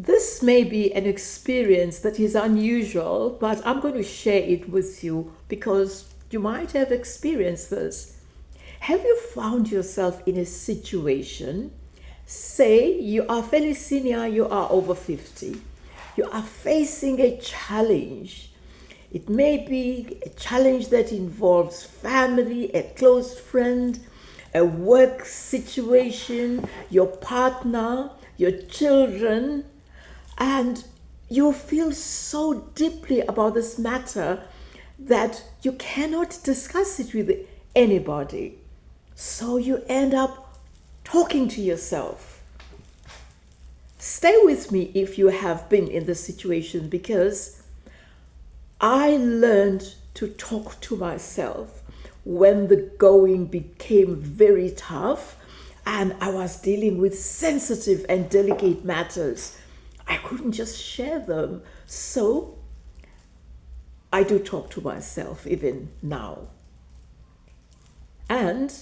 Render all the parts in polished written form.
This may be an experience that is unusual, but I'm going to share it with you because you might have experienced this. Have you found yourself in a situation, say you are fairly senior, you are over 50, you are facing a challenge. It may be a challenge that involves family, a close friend, a work situation, your partner, your children, and you feel so deeply about this matter that you cannot discuss it with anybody. So you end up talking to yourself. Stay with me if you have been in this situation, because I learned to talk to myself when the going became very tough and I was dealing with sensitive and delicate matters. I couldn't just share them. So I do talk to myself even now. And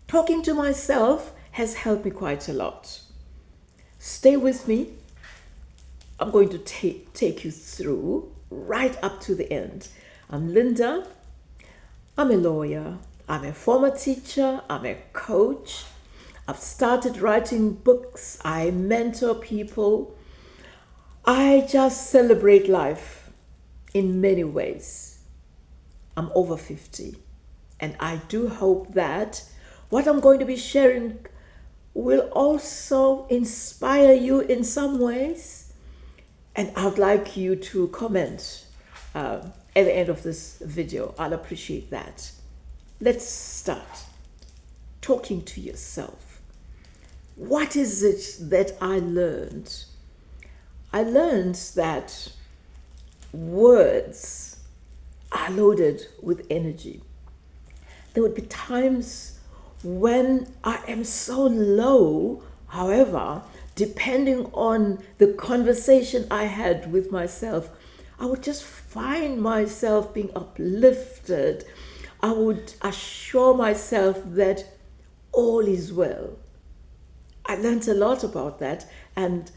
talking to myself has helped me quite a lot. Stay with me. I'm going to take you through right up to the end. I'm Linda. I'm a lawyer. I'm a former teacher. I'm a coach. I've started writing books. I mentor people. I just celebrate life in many ways. I'm over 50, and I do hope that what I'm going to be sharing will also inspire you in some ways. And I'd like you to comment at the end of this video. I'll appreciate that. Let's start talking to yourself. What is it that I learned? I learned that words are loaded with energy. There would be times when I am so low, however, depending on the conversation I had with myself, I would just find myself being uplifted. I would assure myself that all is well. I learned a lot about that, and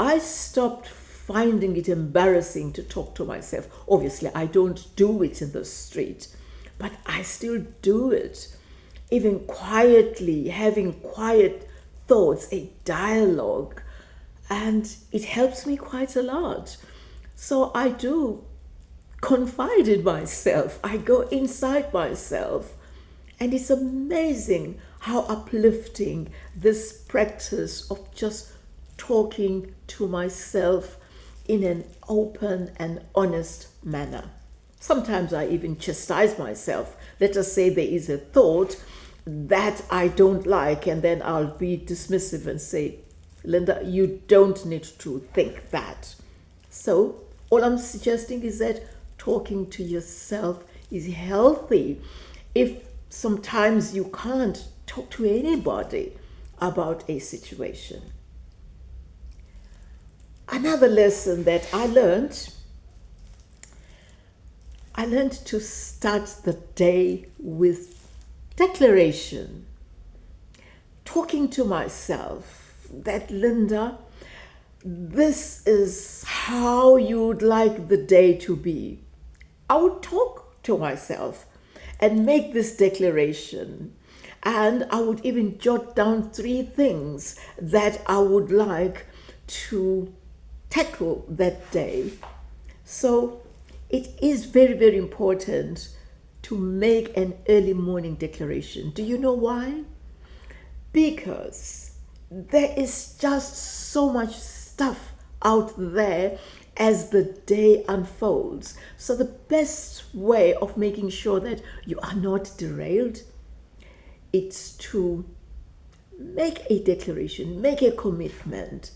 I stopped finding it embarrassing to talk to myself. Obviously, I don't do it in the street, but I still do it. Even quietly, having quiet thoughts, a dialogue, and it helps me quite a lot. So I do confide in myself. I go inside myself, and it's amazing how uplifting this practice of just talking to myself in an open and honest manner. Sometimes I even chastise myself. Let us say there is a thought that I don't like, and then I'll be dismissive and say, Linda, you don't need to think that. So all I'm suggesting is that talking to yourself is healthy. If sometimes you can't talk to anybody about a situation. Another lesson that I learned to start the day with declaration. Talking to myself that, Linda, this is how you'd like the day to be. I would talk to myself and make this declaration. And I would even jot down 3 things that I would like to tackle that day. So it is very, very important to make an early morning declaration. Do you know why? Because there is just so much stuff out there as the day unfolds. So the best way of making sure that you are not derailed, it's to make a declaration, make a commitment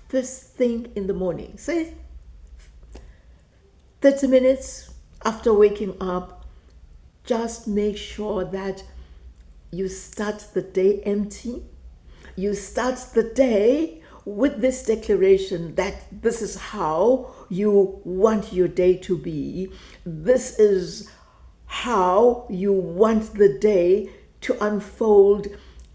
first thing in the morning. Say 30 minutes after waking up, just make sure that you start the day empty. You start the day with this declaration that this is how you want your day to be. This is how you want the day to unfold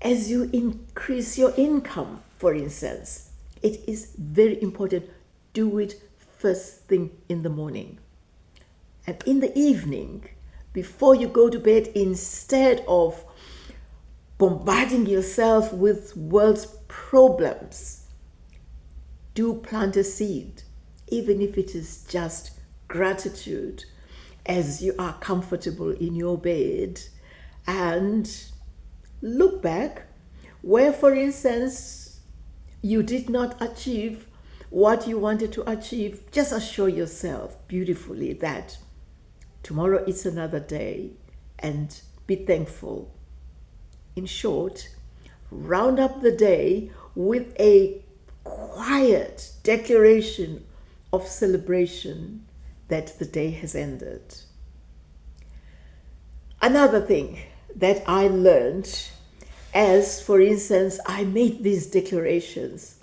as you increase your income, for instance. It is very important. Do it first thing in the morning. And in the evening, before you go to bed, instead of bombarding yourself with world's problems, do plant a seed, even if it is just gratitude as you are comfortable in your bed, and look back where, for instance, you did not achieve what you wanted to achieve. Just assure yourself beautifully that tomorrow is another day, and be thankful. In short, round up the day with a quiet declaration of celebration that the day has ended. Another thing that I learned, as for instance, I made these declarations,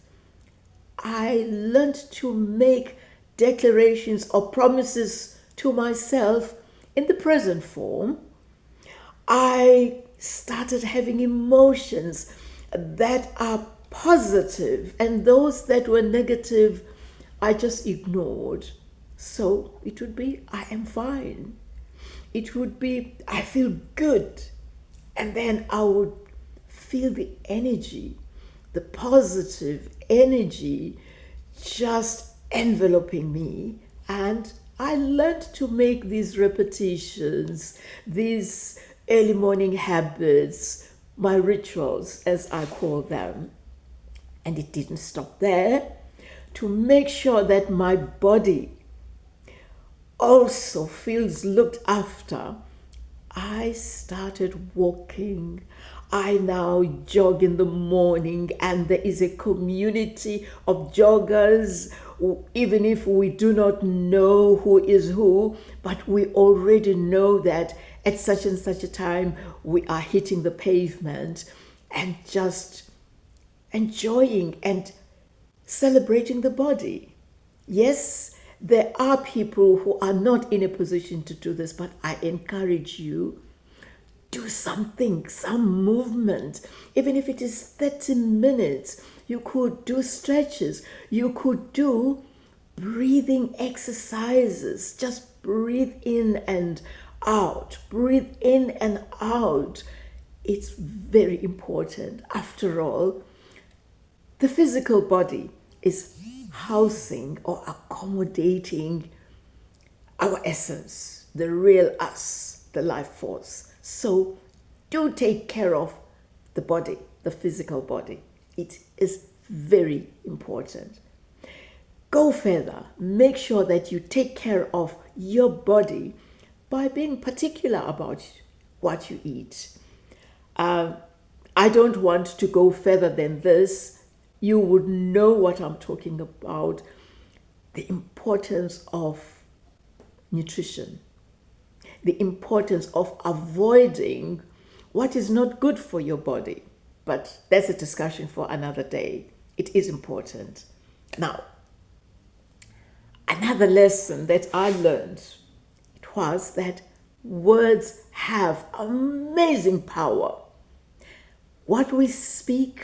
I learned to make declarations or promises to myself in the present form. I started having emotions that are positive, and those that were negative, I just ignored. So it would be, I am fine. It would be, I feel good. And then I would feel the energy, the positive energy just enveloping me. And I learned to make these repetitions, these early morning habits, my rituals, as I call them. And it didn't stop there. To make sure that my body also feels looked after, I started walking. I now jog in the morning, and there is a community of joggers. Even if we do not know who is who, but we already know that at such and such a time we are hitting the pavement, and just enjoying and celebrating the body. Yes, there are people who are not in a position to do this, but I encourage you, do something, some movement. Even if it is 30 minutes, you could do stretches, you could do breathing exercises. Just breathe in and out, breathe in and out. It's very important. After all, the physical body is housing or accommodating our essence, the real us, the life force. So do take care of the body, the physical body. It is very important. Go further. Make sure that you take care of your body by being particular about what you eat. I don't want to go further than this. You would know what I'm talking about. The importance of nutrition, the importance of avoiding what is not good for your body. But that's a discussion for another day. It is important. Now, another lesson that I learned, it was that words have amazing power. What we speak,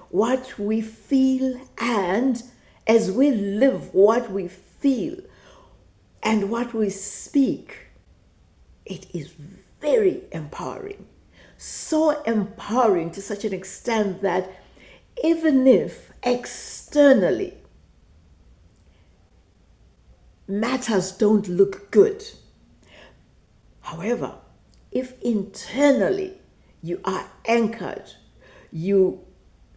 what we feel, and as we live what we feel and what we speak, it is very empowering. So empowering to such an extent that even if externally matters don't look good, however, if internally you are anchored, you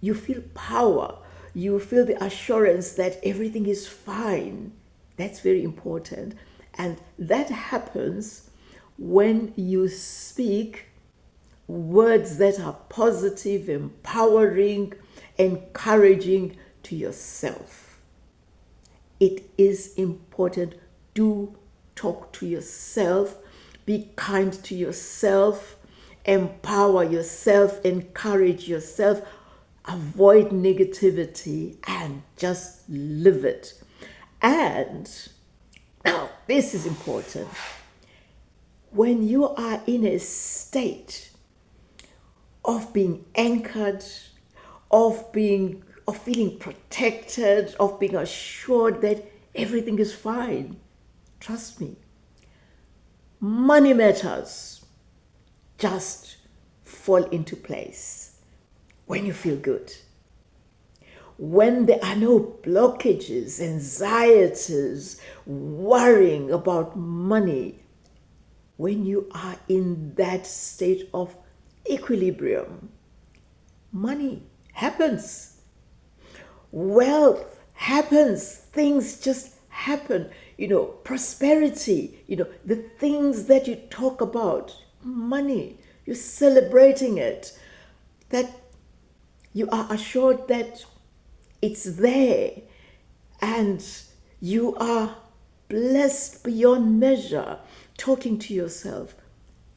feel power, you feel the assurance that everything is fine. That's very important. And that happens when you speak words that are positive, empowering, encouraging to yourself. It is important. Do talk to yourself. Be kind to yourself. Empower yourself. Encourage yourself. Avoid negativity and just live it. And now, this is important. When you are in a state of being anchored, of being of feeling protected, of being assured that everything is fine. Trust me, money matters just fall into place when you feel good. When there are no blockages, anxieties, worrying about money, when you are in that state of equilibrium, money happens. Wealth happens. Things just happen. Prosperity, the things that you talk about, money, you're celebrating it, that you are assured that it's there, and you are blessed beyond measure, talking to yourself.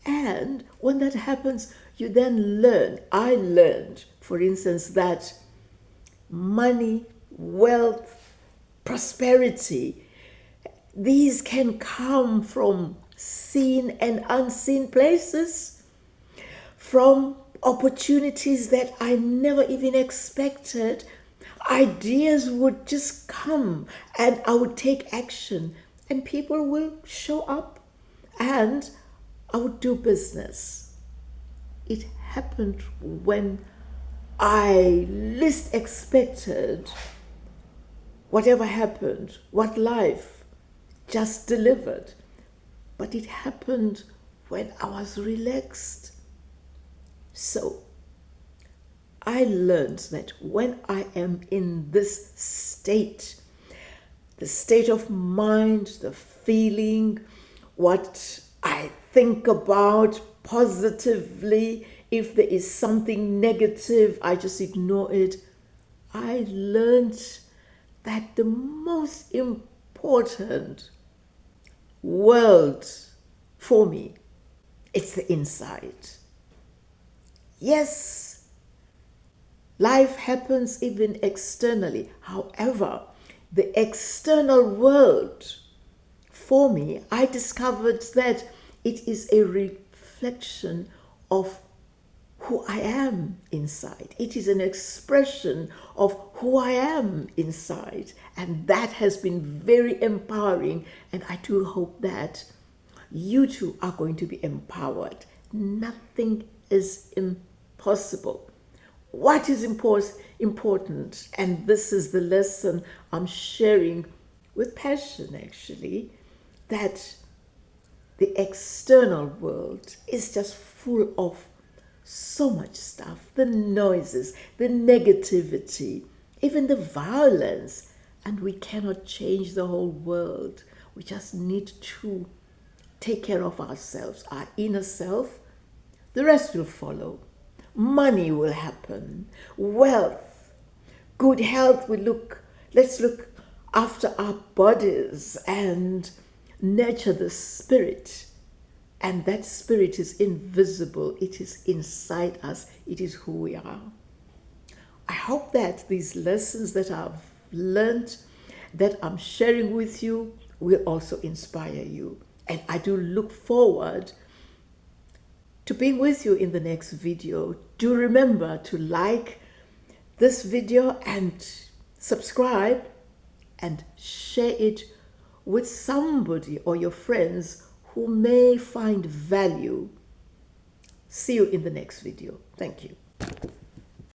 And when that happens, you then learn. I learned, for instance, that money, wealth, prosperity, these can come from seen and unseen places, from opportunities that I never even expected. Ideas would just come and I would take action, and people will show up and I would do business. It happened when I least expected. Whatever happened, what life just delivered. But it happened when I was relaxed. So I learned that when I am in this state, the state of mind, the feeling, what I think about positively, if there is something negative, I just ignore it. I learned that the most important world for me, it's the inside. Yes, life happens even externally. However, the external world, for me, I discovered that it is a reflection of who I am inside. It is an expression of who I am inside. And that has been very empowering. And I do hope that you too are going to be empowered. Nothing is impossible. What is important, and this is the lesson I'm sharing with passion actually, that the external world is just full of so much stuff, the noises, the negativity, even the violence, and we cannot change the whole world. We just need to take care of ourselves, our inner self. The rest will follow. Money will happen, wealth, good health. Let's look after our bodies and nurture the spirit. And that spirit is invisible. It is inside us. It is who we are. I hope that these lessons that I've learned, that I'm sharing with you, will also inspire you. And I do look forward to being with you in the next video. Do remember to like this video and subscribe and share it with somebody or your friends who may find value. See you in the next video. Thank you.